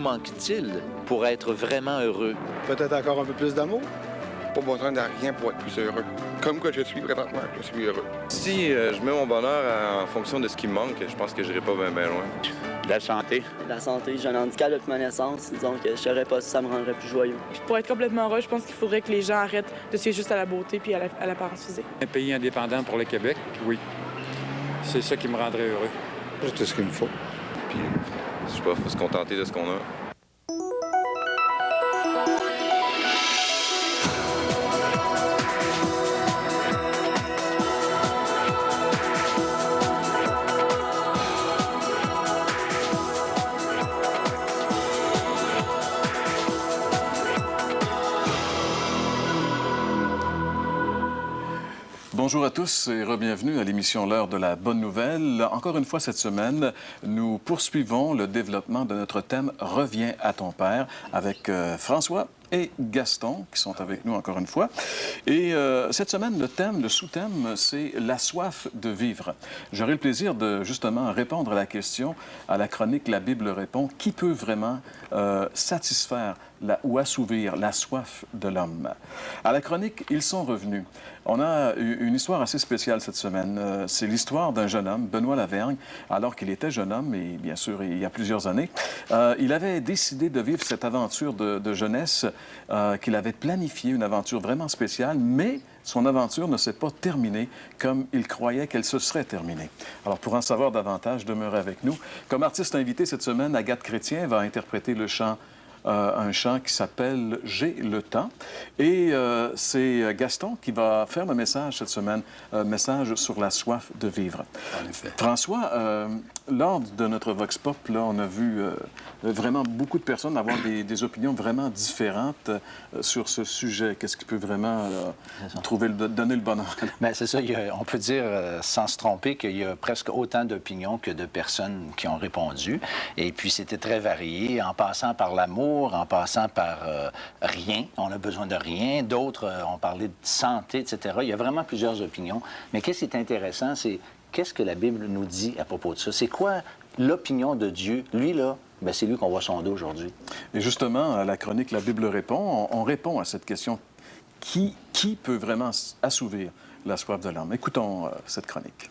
manque-t-il pour être vraiment heureux? Peut-être encore un peu plus d'amour? Pas besoin de rien pour être plus heureux. Comme que je suis présentement, je suis heureux. Si je mets mon bonheur en fonction de ce qui me manque, je pense que je n'irai pas bien loin. La santé. La santé, j'ai un handicap depuis ma naissance, disons que je saurais pas si ça me rendrait plus joyeux. Pour être complètement heureux, je pense qu'il faudrait que les gens arrêtent de suivre juste à la beauté puis à l'apparence physique. Un pays indépendant pour le Québec, oui. C'est ça qui me rendrait heureux. J'ai tout ce qu'il me faut. Puis, je sais pas, il faut se contenter de ce qu'on a. Bonjour à tous et re-bienvenue à l'émission L'heure de la bonne nouvelle. Encore une fois cette semaine, nous poursuivons le développement de notre thème « Reviens à ton Père » avec François et Gaston qui sont avec nous encore une fois. Et cette semaine, le sous-thème, c'est la soif de vivre. J'aurai le plaisir de justement répondre à la question, à la chronique La Bible répond, qui peut vraiment satisfaire ou assouvir la soif de l'homme? À la chronique, ils sont revenus. On a une histoire assez spéciale cette semaine. C'est l'histoire d'un jeune homme, Benoît Lavergne, alors qu'il était jeune homme, et bien sûr, il y a plusieurs années. Il avait décidé de vivre cette aventure de jeunesse qu'il avait planifiée, une aventure vraiment spéciale, mais son aventure ne s'est pas terminée comme il croyait qu'elle se serait terminée. Alors, pour en savoir davantage, demeurez avec nous. Comme artiste invité cette semaine, Agathe Chrétien va interpréter le chant un chant qui s'appelle « J'ai le temps ». Et c'est Gaston qui va faire le message cette semaine, un message sur la soif de vivre. En effet. François, lors de notre Vox Pop, là, on a vu vraiment beaucoup de personnes avoir des opinions vraiment différentes sur ce sujet. Qu'est-ce qui peut vraiment donner le bonheur? Bien, c'est ça. On peut dire, sans se tromper, qu'il y a presque autant d'opinions que de personnes qui ont répondu. Et puis, c'était très varié, en passant par l'amour, en passant par rien, on a besoin de rien. D'autres ont parlé de santé, etc. Il y a vraiment plusieurs opinions. Mais qu'est-ce qui est intéressant, c'est qu'est-ce que la Bible nous dit à propos de ça? C'est quoi l'opinion de Dieu? Lui, là, bien, c'est lui qu'on va sonder aujourd'hui. Et justement, à la chronique La Bible répond, on répond à cette question. Qui peut vraiment assouvir la soif de l'homme? Écoutons cette chronique.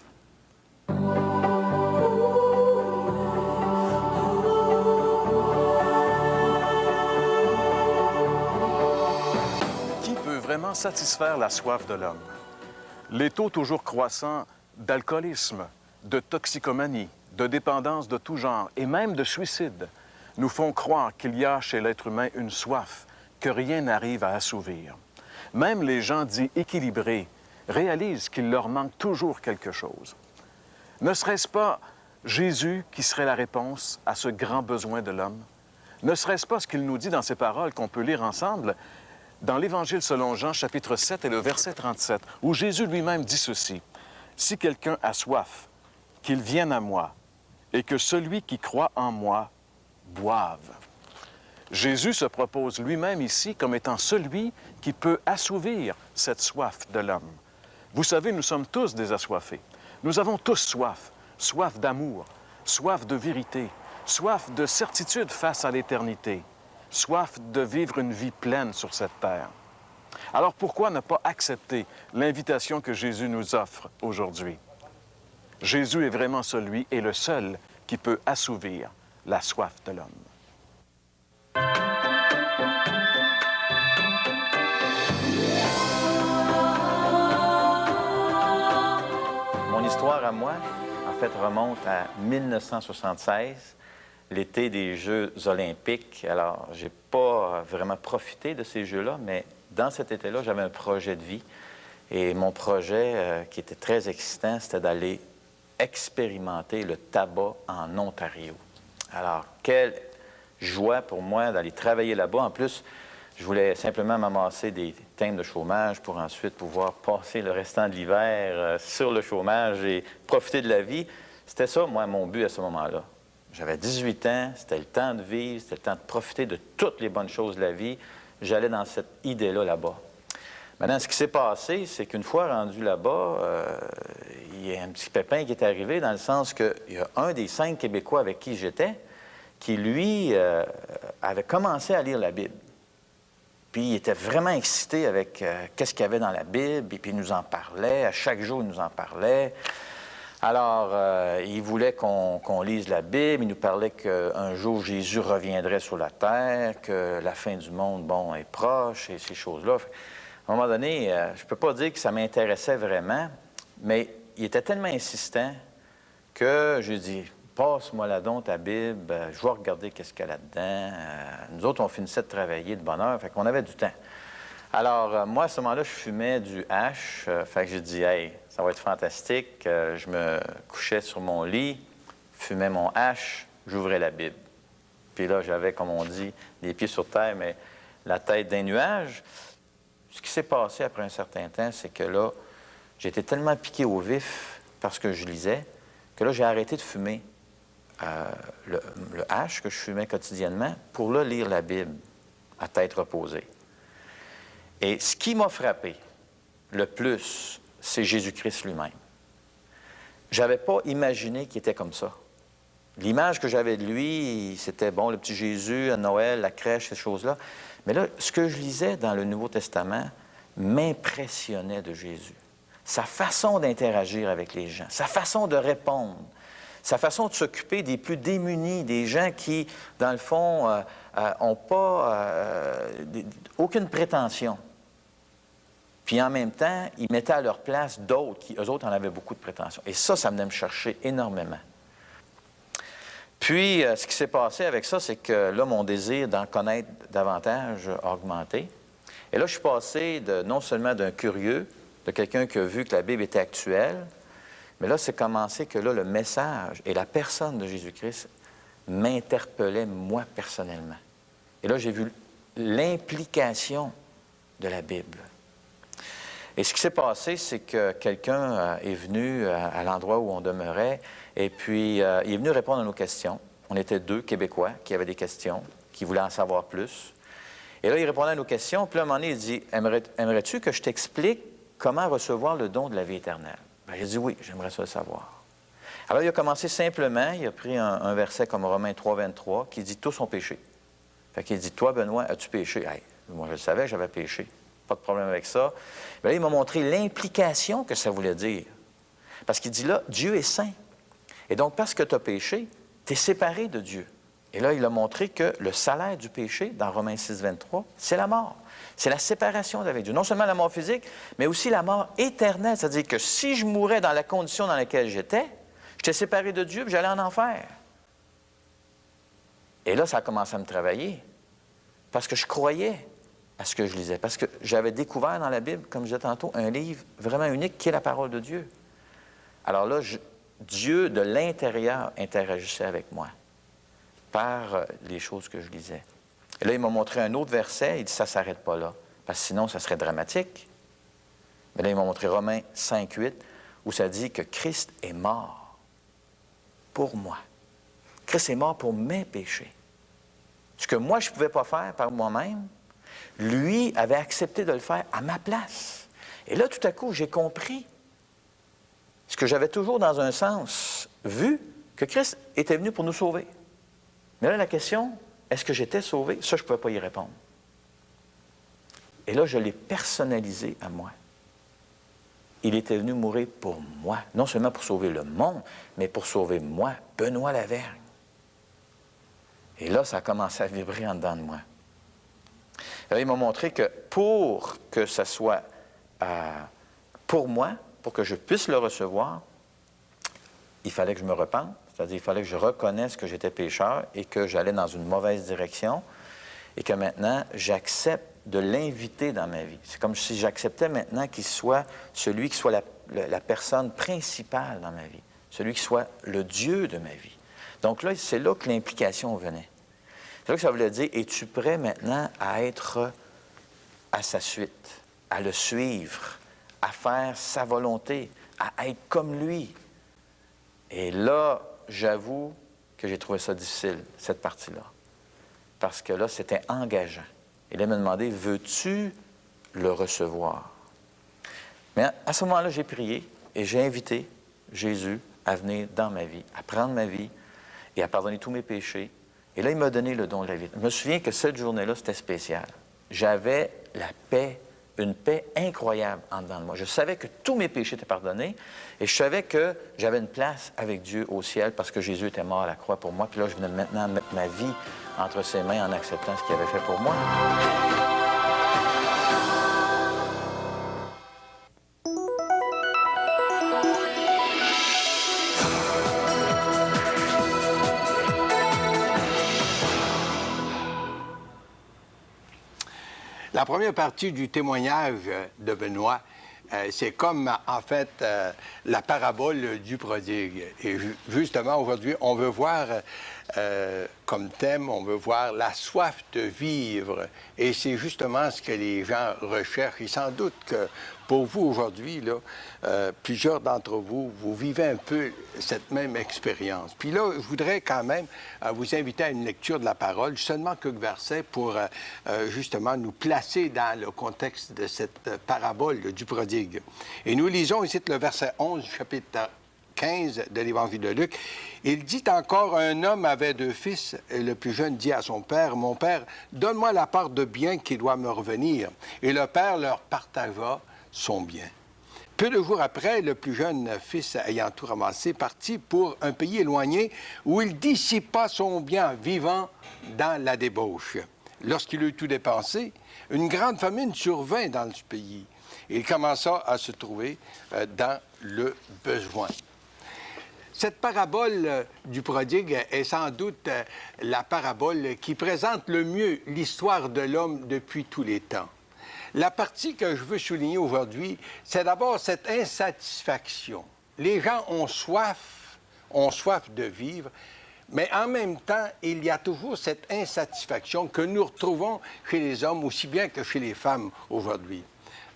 Vraiment satisfaire la soif de l'homme. Les taux toujours croissants d'alcoolisme, de toxicomanie, de dépendance de tout genre et même de suicide nous font croire qu'il y a chez l'être humain une soif que rien n'arrive à assouvir. Même les gens dits équilibrés réalisent qu'il leur manque toujours quelque chose. Ne serait-ce pas Jésus qui serait la réponse à ce grand besoin de l'homme? Ne serait-ce pas ce qu'il nous dit dans ces paroles qu'on peut lire ensemble dans l'Évangile selon Jean, chapitre 7 et le verset 37, où Jésus lui-même dit ceci: « Si quelqu'un a soif, qu'il vienne à moi, et que celui qui croit en moi boive. » Jésus se propose lui-même ici comme étant celui qui peut assouvir cette soif de l'homme. Vous savez, nous sommes tous des assoiffés. Nous avons tous soif, soif d'amour, soif de vérité, soif de certitude face à l'éternité, soif de vivre une vie pleine sur cette terre. Alors pourquoi ne pas accepter l'invitation que Jésus nous offre aujourd'hui? Jésus est vraiment celui et le seul qui peut assouvir la soif de l'homme. Mon histoire à moi, en fait, remonte à 1976. L'été des Jeux olympiques. Alors, j'ai pas vraiment profité de ces Jeux-là, mais dans cet été-là, j'avais un projet de vie. Et mon projet, qui était très excitant, c'était d'aller expérimenter le tabac en Ontario. Alors, quelle joie pour moi d'aller travailler là-bas. En plus, je voulais simplement m'amasser des thèmes de chômage pour ensuite pouvoir passer le restant de l'hiver sur le chômage et profiter de la vie. C'était ça, moi, mon but à ce moment-là. J'avais 18 ans, c'était le temps de vivre, c'était le temps de profiter de toutes les bonnes choses de la vie. J'allais dans cette idée-là, là-bas. Maintenant, ce qui s'est passé, c'est qu'une fois rendu là-bas, il y a un petit pépin qui est arrivé, dans le sens qu'il y a un des 5 Québécois avec qui j'étais, qui, lui, avait commencé à lire la Bible. Puis il était vraiment excité avec qu'est-ce qu'il y avait dans la Bible, et puis il nous en parlait. À chaque jour, il nous en parlait. Alors, il voulait qu'on lise la Bible. Il nous parlait qu'un jour, Jésus reviendrait sur la terre, que la fin du monde, bon, est proche, et ces choses-là. À un moment donné, je ne peux pas dire que ça m'intéressait vraiment, mais il était tellement insistant que j'ai dit, passe-moi là donc ta Bible, je vais regarder qu'est-ce qu'il y a là-dedans. Nous autres, on finissait de travailler de bonne heure, fait qu'on avait du temps. Alors, moi, à ce moment-là, je fumais du hash, fait que j'ai dit, hey, ça va être fantastique. Je me couchais sur mon lit, fumais mon hash, j'ouvrais la Bible. Puis là, j'avais, comme on dit, les pieds sur terre, mais la tête d'un nuage. Ce qui s'est passé après un certain temps, c'est que là, j'étais tellement piqué au vif parce que je lisais, que là, j'ai arrêté de fumer le hash que je fumais quotidiennement pour là lire la Bible à tête reposée. Et ce qui m'a frappé le plus, c'est Jésus-Christ lui-même. Je n'avais pas imaginé qu'il était comme ça. L'image que j'avais de lui, c'était, bon, le petit Jésus à Noël, la crèche, ces choses-là. Mais là, ce que je lisais dans le Nouveau Testament m'impressionnait de Jésus. Sa façon d'interagir avec les gens, sa façon de répondre, sa façon de s'occuper des plus démunis, des gens qui, dans le fond, n'ont pas aucune prétention. Puis en même temps, ils mettaient à leur place d'autres qui, eux autres, en avaient beaucoup de prétention. Et ça venait me chercher énormément. Puis, ce qui s'est passé avec ça, c'est que là, mon désir d'en connaître davantage a augmenté. Et là, je suis passé non seulement d'un curieux, de quelqu'un qui a vu que la Bible était actuelle, mais là, c'est commencé que là, le message et la personne de Jésus-Christ m'interpellaient, moi, personnellement. Et là, j'ai vu l'implication de la Bible. Et ce qui s'est passé, c'est que quelqu'un est venu à l'endroit où on demeurait, et puis il est venu répondre à nos questions. On était 2 Québécois qui avaient des questions, qui voulaient en savoir plus. Et là, il répondait à nos questions, puis là, à un moment donné, il dit, aimerais-tu que je t'explique comment recevoir le don de la vie éternelle? Bien, j'ai dit oui, j'aimerais ça le savoir. Alors, il a commencé simplement, il a pris un verset comme Romains 3, 23, qui dit « Tous ont péché ». Fait qu'il dit « Toi, Benoît, as-tu péché? » Hey, moi, je le savais, j'avais péché. Pas de problème avec ça. Bien, là, il m'a montré l'implication que ça voulait dire. Parce qu'il dit là, Dieu est saint. Et donc, parce que tu as péché, tu es séparé de Dieu. Et là, il a montré que le salaire du péché, dans Romains 6, 23, c'est la mort. C'est la séparation avec Dieu. Non seulement la mort physique, mais aussi la mort éternelle. C'est-à-dire que si je mourais dans la condition dans laquelle j'étais séparé de Dieu, puis j'allais en enfer. Et là, ça a commencé à me travailler. Parce que je croyais à ce que je lisais. Parce que j'avais découvert dans la Bible, comme je disais tantôt, un livre vraiment unique qui est la parole de Dieu. Alors là, Dieu, de l'intérieur, interagissait avec moi par les choses que je lisais. Et là, il m'a montré un autre verset. Il dit, ça ne s'arrête pas là. Parce que sinon, ça serait dramatique. Mais là, il m'a montré Romains 5, 8, où ça dit que Christ est mort pour moi. Christ est mort pour mes péchés. Ce que moi, je ne pouvais pas faire par moi-même, lui avait accepté de le faire à ma place. Et là, tout à coup, j'ai compris ce que j'avais toujours, dans un sens, vu, que Christ était venu pour nous sauver. Mais là, la question, est-ce que j'étais sauvé? Ça, je ne pouvais pas y répondre. Et là, je l'ai personnalisé à moi. Il était venu mourir pour moi, non seulement pour sauver le monde, mais pour sauver moi, Benoît Lavergne. Et là, ça a commencé à vibrer en dedans de moi. Alors, il m'a montré que pour que ça soit pour moi, pour que je puisse le recevoir, il fallait que je me repente, c'est-à-dire il fallait que je reconnaisse que j'étais pécheur et que j'allais dans une mauvaise direction et que maintenant, j'accepte de l'inviter dans ma vie. C'est comme si j'acceptais maintenant qu'il soit celui qui soit la personne principale dans ma vie, celui qui soit le Dieu de ma vie. Donc là, c'est là que l'implication venait. C'est là que ça voulait dire, es-tu prêt maintenant à être à sa suite, à le suivre, à faire sa volonté, à être comme lui? Et là, j'avoue que j'ai trouvé ça difficile, cette partie-là. Parce que là, c'était engageant. Et là, il m'a demandé, veux-tu le recevoir? Mais à ce moment-là, j'ai prié et j'ai invité Jésus à venir dans ma vie, à prendre ma vie et à pardonner tous mes péchés Et là, il m'a donné le don de la vie. Je me souviens que cette journée-là, c'était spécial. J'avais la paix, une paix incroyable en dedans de moi. Je savais que tous mes péchés étaient pardonnés et je savais que j'avais une place avec Dieu au ciel parce que Jésus était mort à la croix pour moi. Puis là, je venais maintenant mettre ma vie entre ses mains en acceptant ce qu'il avait fait pour moi. La première partie du témoignage de Benoît, c'est comme, en fait, la parabole du prodigue. Et justement, aujourd'hui, on veut voir, comme thème, on veut voir la soif de vivre. Et c'est justement ce que les gens recherchent. Et sans doute que pour vous, aujourd'hui, là, plusieurs d'entre vous, vous vivez un peu cette même expérience. Puis là, je voudrais quand même vous inviter à une lecture de la parole, seulement quelques versets pour justement nous placer dans le contexte de cette parabole du prodigue. Et nous lisons ici le verset 11 du chapitre 15 de l'Évangile de Luc. Il dit encore, un homme avait 2 fils, et le plus jeune dit à son père, « Mon père, donne-moi la part de bien qui doit me revenir. » Et le père leur partagea son bien. Peu de jours après, le plus jeune fils, ayant tout ramassé, partit pour un pays éloigné où il dissipa son bien vivant dans la débauche. Lorsqu'il eut tout dépensé, une grande famine survint dans ce pays. Il commença à se trouver dans le besoin. Cette parabole du prodigue est sans doute la parabole qui présente le mieux l'histoire de l'homme depuis tous les temps. La partie que je veux souligner aujourd'hui, c'est d'abord cette insatisfaction. Les gens ont soif de vivre, mais en même temps, il y a toujours cette insatisfaction que nous retrouvons chez les hommes aussi bien que chez les femmes aujourd'hui.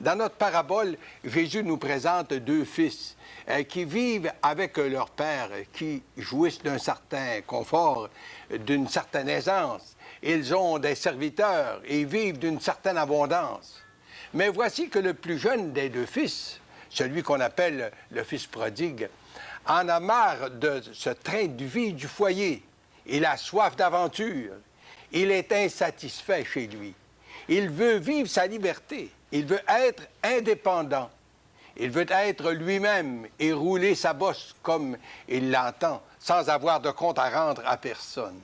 Dans notre parabole, Jésus nous présente 2 fils qui vivent avec leur père, qui jouissent d'un certain confort, d'une certaine aisance. Ils ont des serviteurs et vivent d'une certaine abondance. Mais voici que le plus jeune des 2 fils, celui qu'on appelle le fils prodigue, en a marre de ce train de vie du foyer. Il a soif d'aventure. Il est insatisfait chez lui. Il veut vivre sa liberté. Il veut être indépendant. Il veut être lui-même et rouler sa bosse comme il l'entend, sans avoir de compte à rendre à personne.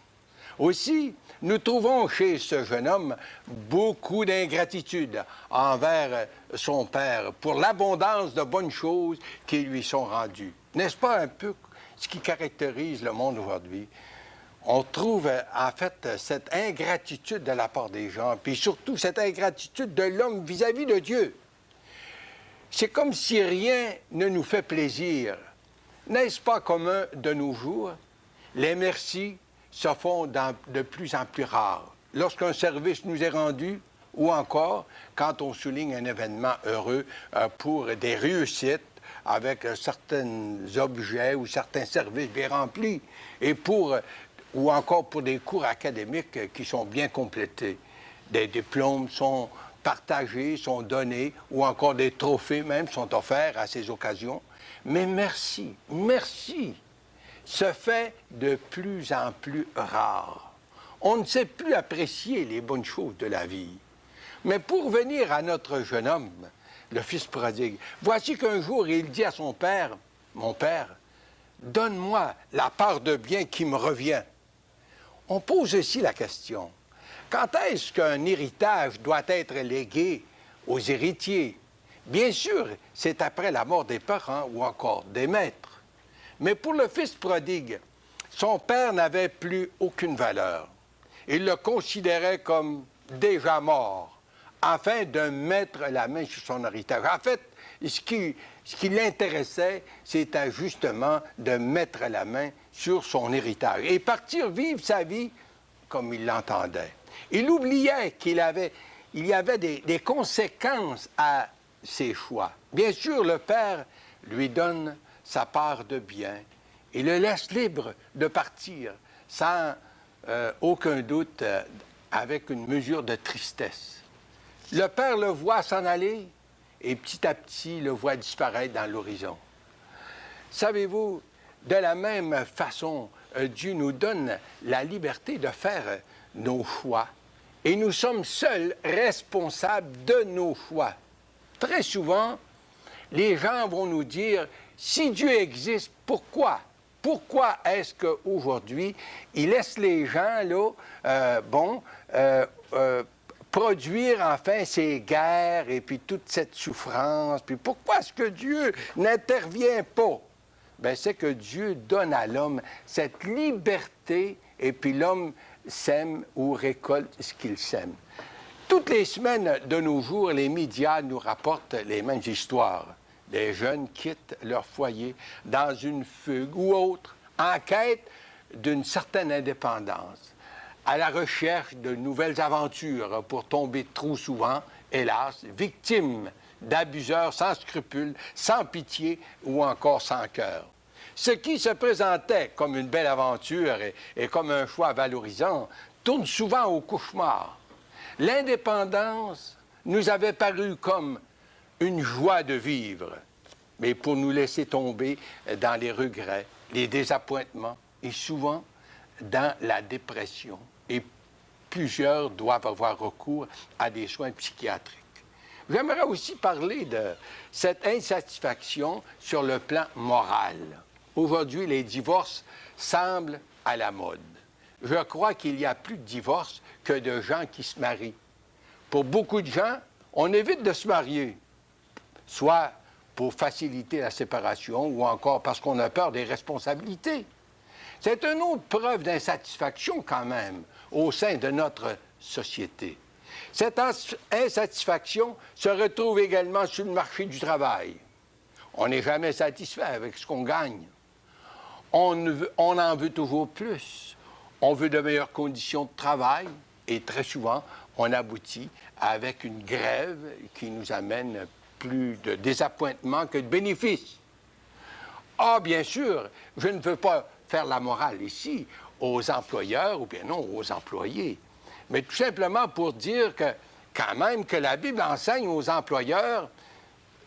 Aussi, nous trouvons chez ce jeune homme beaucoup d'ingratitude envers son père pour l'abondance de bonnes choses qui lui sont rendues. N'est-ce pas un peu ce qui caractérise le monde aujourd'hui? On trouve en fait cette ingratitude de la part des gens, puis surtout cette ingratitude de l'homme vis-à-vis de Dieu. C'est comme si rien ne nous fait plaisir. N'est-ce pas commun de nos jours? Les merci se font de plus en plus rares. Lorsqu'un service nous est rendu, ou encore quand on souligne un événement heureux pour des réussites avec certains objets ou certains services bien remplis, et ou encore pour des cours académiques qui sont bien complétés. Des diplômes sont partagés, sont donnés, ou encore des trophées même sont offerts à ces occasions. Mais merci se fait de plus en plus rare. On ne sait plus apprécier les bonnes choses de la vie. Mais pour venir à notre jeune homme, le fils prodigue, voici qu'un jour il dit à son père, « Mon père, donne-moi la part de bien qui me revient. » On pose aussi la question, quand est-ce qu'un héritage doit être légué aux héritiers? Bien sûr, c'est après la mort des parents ou encore des maîtres. Mais pour le fils prodigue, son père n'avait plus aucune valeur. Il le considérait comme déjà mort, afin de mettre la main sur son héritage. En fait, ce qui l'intéressait, c'était justement de mettre la main sur son héritage et partir vivre sa vie comme il l'entendait. Il oubliait qu'il y avait des conséquences à ses choix. Bien sûr, le père lui donne sa part de bien et le laisse libre de partir sans aucun doute, avec une mesure de tristesse. Le père le voit s'en aller et petit à petit le voit disparaître dans l'horizon. Savez-vous, de la même façon, Dieu nous donne la liberté de faire nos choix. Et nous sommes seuls responsables de nos choix. Très souvent, les gens vont nous dire, si Dieu existe, pourquoi? Pourquoi est-ce qu'aujourd'hui, il laisse les gens, là, produire enfin ces guerres et puis toute cette souffrance? Puis pourquoi est-ce que Dieu n'intervient pas? Bien, c'est que Dieu donne à l'homme cette liberté et puis l'homme sème ou récolte ce qu'il sème. Toutes les semaines de nos jours, les médias nous rapportent les mêmes histoires. Des jeunes quittent leur foyer dans une fugue ou autre, en quête d'une certaine indépendance, à la recherche de nouvelles aventures pour tomber trop souvent, hélas, victimes d'abuseurs sans scrupules, sans pitié ou encore sans cœur. Ce qui se présentait comme une belle aventure et comme un choix valorisant tourne souvent au cauchemar. L'indépendance nous avait paru comme une joie de vivre, mais pour nous laisser tomber dans les regrets, les désappointements et souvent dans la dépression. Et plusieurs doivent avoir recours à des soins psychiatriques. J'aimerais aussi parler de cette insatisfaction sur le plan moral. Aujourd'hui, les divorces semblent à la mode. Je crois qu'il y a plus de divorces que de gens qui se marient. Pour beaucoup de gens, on évite de se marier, soit pour faciliter la séparation ou encore parce qu'on a peur des responsabilités. C'est une autre preuve d'insatisfaction quand même au sein de notre société. Cette insatisfaction se retrouve également sur le marché du travail. On n'est jamais satisfait avec ce qu'on gagne. On en veut toujours plus. On veut de meilleures conditions de travail et très souvent, on aboutit avec une grève qui nous amène plus de désappointement que de bénéfices. Ah, bien sûr, je ne veux pas faire la morale ici aux employeurs ou bien non aux employés, mais tout simplement pour dire que quand même que la Bible enseigne aux employeurs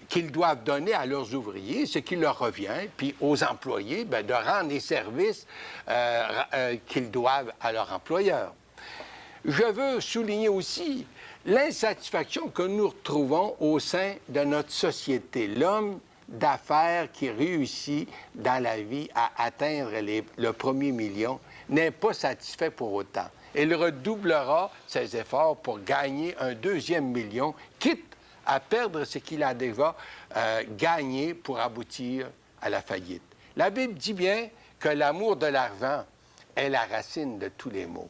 qu'ils doivent donner à leurs ouvriers ce qui leur revient, puis aux employés bien, de rendre les services qu'ils doivent à leur employeur. Je veux souligner aussi l'insatisfaction que nous retrouvons au sein de notre société. L'homme d'affaires qui réussit dans la vie à atteindre le premier million n'est pas satisfait pour autant. Il redoublera ses efforts pour gagner un deuxième million, quitte à perdre ce qu'il a déjà gagné pour aboutir à la faillite. La Bible dit bien que l'amour de l'argent est la racine de tous les maux.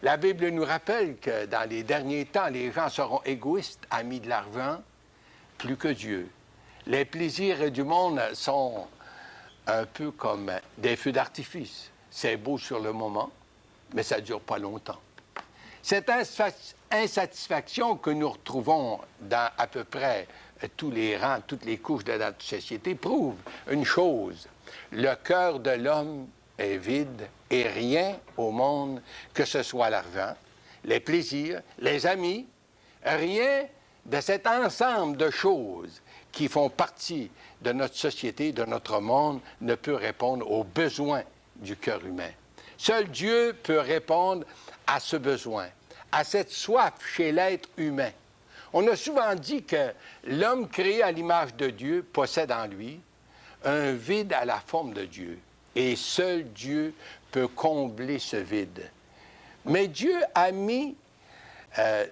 La Bible nous rappelle que dans les derniers temps, les gens seront égoïstes, amis de l'argent, plus que Dieu. Les plaisirs du monde sont un peu comme des feux d'artifice. C'est beau sur le moment, mais ça ne dure pas longtemps. Cette insatisfaction que nous retrouvons dans à peu près tous les rangs, toutes les couches de notre société prouve une chose. Le cœur de l'homme est vide et rien au monde, que ce soit l'argent, les plaisirs, les amis, rien de cet ensemble de choses qui font partie de notre société, de notre monde, ne peut répondre aux besoins du cœur humain. Seul Dieu peut répondre à ce besoin, à cette soif chez l'être humain. On a souvent dit que l'homme créé à l'image de Dieu possède en lui un vide à la forme de Dieu. Et seul Dieu peut combler ce vide. Mais Dieu a mis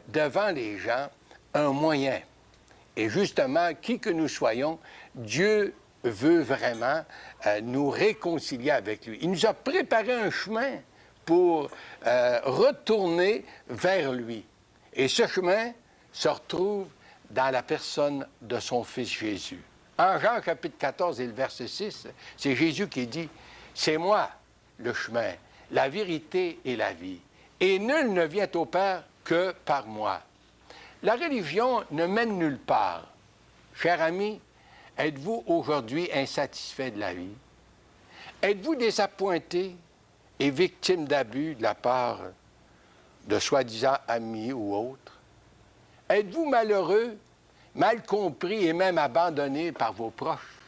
devant les gens un moyen. Et justement, qui que nous soyons, Dieu veut vraiment nous réconcilier avec lui. Il nous a préparé un chemin pour retourner vers lui. Et ce chemin se retrouve dans la personne de son Fils Jésus. En Jean chapitre 14 et le verset 6, c'est Jésus qui dit « C'est moi le chemin, la vérité et la vie. Et nul ne vient au Père que par moi. » La religion ne mène nulle part. Cher ami, êtes-vous aujourd'hui insatisfait de la vie? Êtes-vous désappointé et victime d'abus de la part de soi-disant amis ou autres? Êtes-vous malheureux, mal compris et même abandonné par vos proches?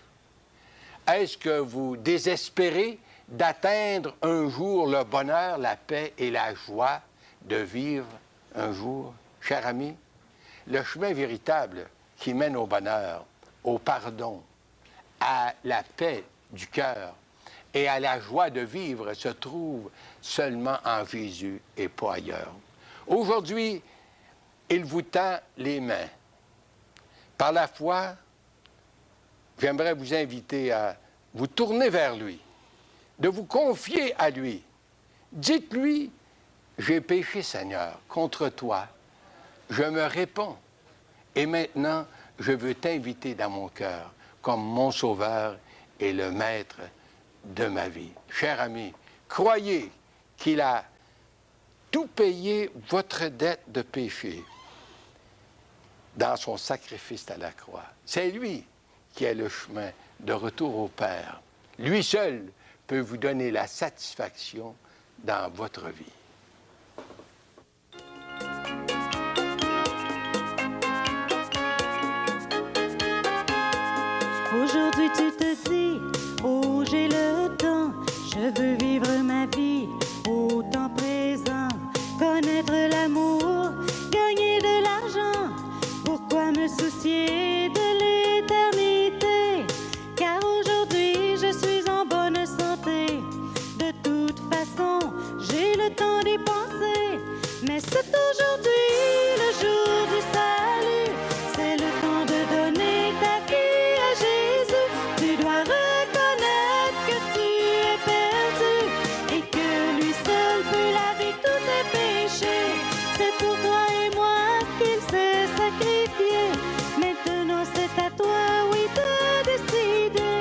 Est-ce que vous désespérez d'atteindre un jour le bonheur, la paix et la joie de vivre un jour? Cher ami, le chemin véritable qui mène au bonheur, au pardon, à la paix du cœur et à la joie de vivre se trouve seulement en Jésus et pas ailleurs. Aujourd'hui, il vous tend les mains. Par la foi, j'aimerais vous inviter à vous tourner vers lui, de vous confier à lui. Dites-lui, j'ai péché, Seigneur, contre toi. Je me réponds. Et maintenant, je veux t'inviter dans mon cœur comme mon sauveur et le maître de ma vie. Cher ami, croyez qu'il a tout payé votre dette de péché dans son sacrifice à la croix. C'est lui qui est le chemin de retour au Père. Lui seul peut vous donner la satisfaction dans votre vie. Aujourd'hui tu te dis, oh j'ai le temps, je veux vivre ma vie au temps présent, connaître l'amour, gagner de l'argent, pourquoi me soucier de l'éternité? Car aujourd'hui je suis en bonne santé, de toute façon j'ai le temps d'y penser, mais c'est aujourd'hui le jour du salut, c'est le temps de donner ta vie à Jésus. Tu dois reconnaître que tu es perdu et que lui seul peut laver tous tes péchés. C'est pour toi et moi qu'il s'est sacrifié. Maintenant c'est à toi, oui, de décider.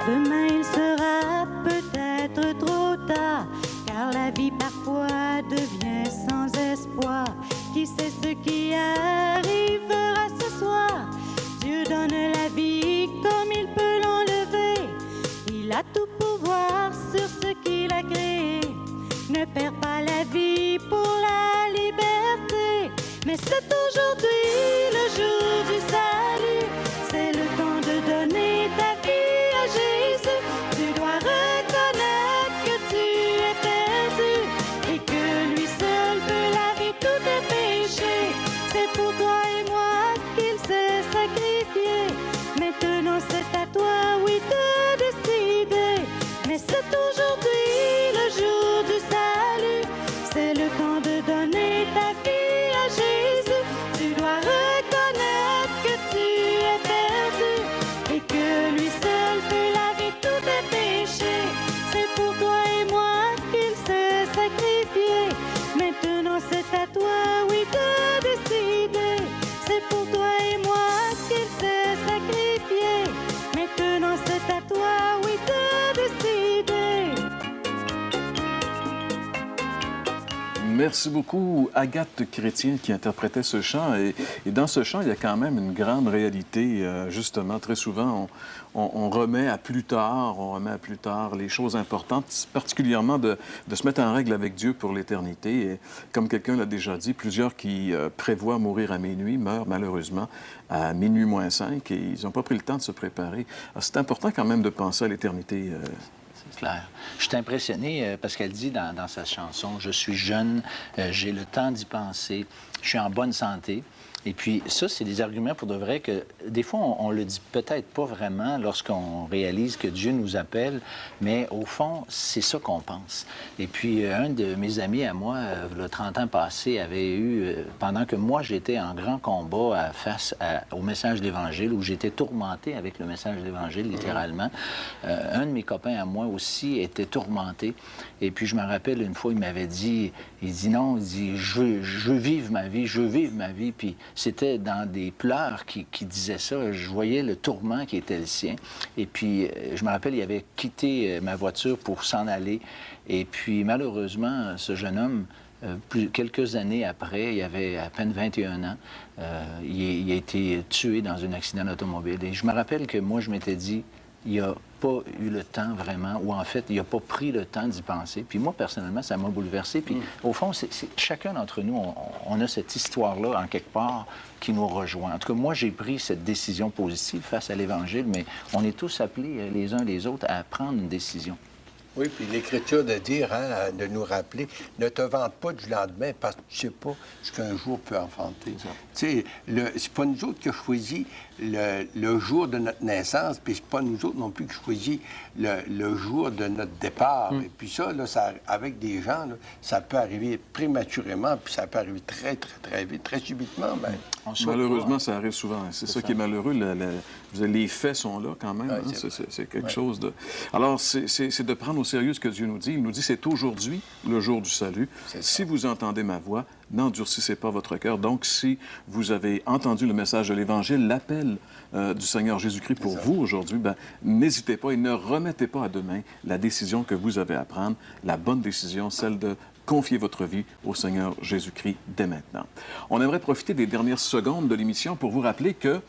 Demain il sera peut-être trop tard, car la vie parfois devient sans espoir. Qui sait ce qui arrivera ce soir? Dieu donne la vie comme il peut l'enlever. Il a tout pouvoir sur ce qu'il a créé. Ne perds pas la vie pour la liberté. Mais c'est aujourd'hui le jour du salut. C'est le temps de donner ta vie à Jésus. Tu dois reconnaître que tu es perdu et que lui seul peut laver tous tes péchés. C'est pour toi et moi qu'il s'est sacrifié. Maintenant c'est à toi, oui, de décider. Mais c'est aujourd'hui le jour du salut. C'est le temps de donner ta vie à Jésus. Tu dois reconnaître que tu es perdu et que lui seul peut laver tous tes péchés. C'est pour toi et moi qu'il s'est sacrifié. Maintenant c'est à toi, oui, de décider. C'est pour toi et moi qu'il s'est sacrifié. Maintenant c'est à toi, oui, de décider. Merci beaucoup, Agathe Chrétien, qui interprétait ce chant. Et dans ce chant, il y a quand même une grande réalité. Justement, très souvent, on remet à plus tard, les choses importantes, particulièrement de se mettre en règle avec Dieu pour l'éternité. Et comme quelqu'un l'a déjà dit, plusieurs qui prévoient mourir à minuit meurent malheureusement à minuit moins 5 et ils n'ont pas pris le temps de se préparer. Alors, c'est important quand même de penser à l'éternité. C'est clair. Je suis impressionné parce qu'elle dit dans sa chanson, « Je suis jeune, j'ai le temps d'y penser, je suis en bonne santé. » Et puis ça, c'est des arguments pour de vrai que des fois, on le dit peut-être pas vraiment lorsqu'on réalise que Dieu nous appelle, mais au fond, c'est ça qu'on pense. Et puis, un de mes amis à moi, le 30 ans passé, avait eu, pendant que moi, j'étais en grand combat face au message de l'Évangile, où j'étais tourmenté avec le message de l'Évangile, littéralement, un de mes copains à moi aussi était tourmenté. Et puis, je me rappelle, une fois, il m'avait dit, non, il dit, je veux vivre ma vie, je veux vivre ma vie. Puis, c'était dans des pleurs qui disaient ça. Je voyais le tourment qui était le sien. Et puis, je me rappelle, il avait quitté ma voiture pour s'en aller. Et puis, malheureusement, ce jeune homme, quelques années après, il avait à peine 21 ans, il a été tué dans un accident d'automobile. Et je me rappelle que moi, je m'étais dit, il n'a pas eu le temps vraiment, ou en fait, il n'a pas pris le temps d'y penser. Puis moi, personnellement, ça m'a bouleversé. Puis au fond, chacun d'entre nous, on a cette histoire-là, en quelque part, qui nous rejoint. En tout cas, moi, j'ai pris cette décision positive face à l'Évangile, mais on est tous appelés, les uns les autres, à prendre une décision. Oui, puis l'Écriture de dire, hein, de nous rappeler, ne te vante pas du lendemain parce que tu ne sais pas ce qu'un jour peut enfanter. Tu sais, c'est pas nous autres qui avons choisi le jour de notre naissance, puis c'est pas nous autres non plus qui choisi le jour de notre départ. Et puis ça, là, avec des gens, là, ça peut arriver prématurément, puis ça peut arriver très, très, très vite, très subitement même. Malheureusement, ça arrive souvent. C'est ça qui est malheureux. Les faits sont là quand même. Ouais, hein? C'est quelque chose de... Alors, c'est de prendre au sérieux ce que Dieu nous dit. Il nous dit, c'est aujourd'hui le jour du salut. Si vous entendez ma voix, n'endurcissez pas votre cœur. Donc, si vous avez entendu le message de l'Évangile, l'appel du Seigneur Jésus-Christ pour vous aujourd'hui, n'hésitez pas et ne remettez pas à demain la décision que vous avez à prendre, la bonne décision, celle de confier votre vie au Seigneur Jésus-Christ dès maintenant. On aimerait profiter des dernières secondes de l'émission pour vous rappeler qu'il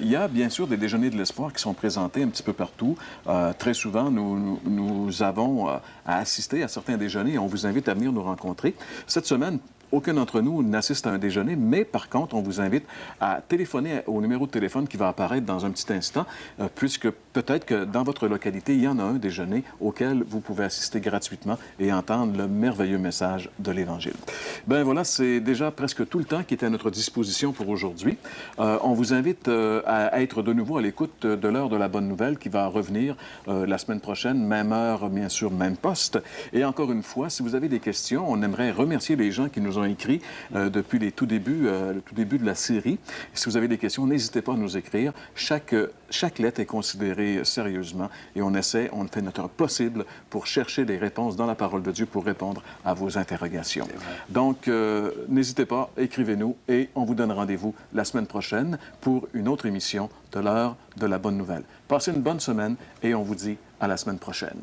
y a bien sûr des déjeuners de l'espoir qui sont présentés un petit peu partout. Très souvent, nous avons à assister à certains déjeuners et on vous invite à venir nous rencontrer. Cette semaine, aucun d'entre nous n'assiste à un déjeuner, mais par contre, on vous invite à téléphoner au numéro de téléphone qui va apparaître dans un petit instant, puisque peut-être que dans votre localité, il y en a un déjeuner auquel vous pouvez assister gratuitement et entendre le merveilleux message de l'Évangile. Ben voilà, c'est déjà presque tout le temps qui est à notre disposition pour aujourd'hui. On vous invite à être de nouveau à l'écoute de l'heure de la bonne nouvelle qui va revenir la semaine prochaine, même heure, bien sûr, même poste. Et encore une fois, si vous avez des questions, on aimerait remercier les gens qui nous ont écrit depuis le tout début de la série. Si vous avez des questions, n'hésitez pas à nous écrire. Chaque lettre est considérée sérieusement et on fait notre possible pour chercher des réponses dans la parole de Dieu pour répondre à vos interrogations. Donc, n'hésitez pas, écrivez-nous et on vous donne rendez-vous la semaine prochaine pour une autre émission de l'heure de la bonne nouvelle. Passez une bonne semaine et on vous dit à la semaine prochaine.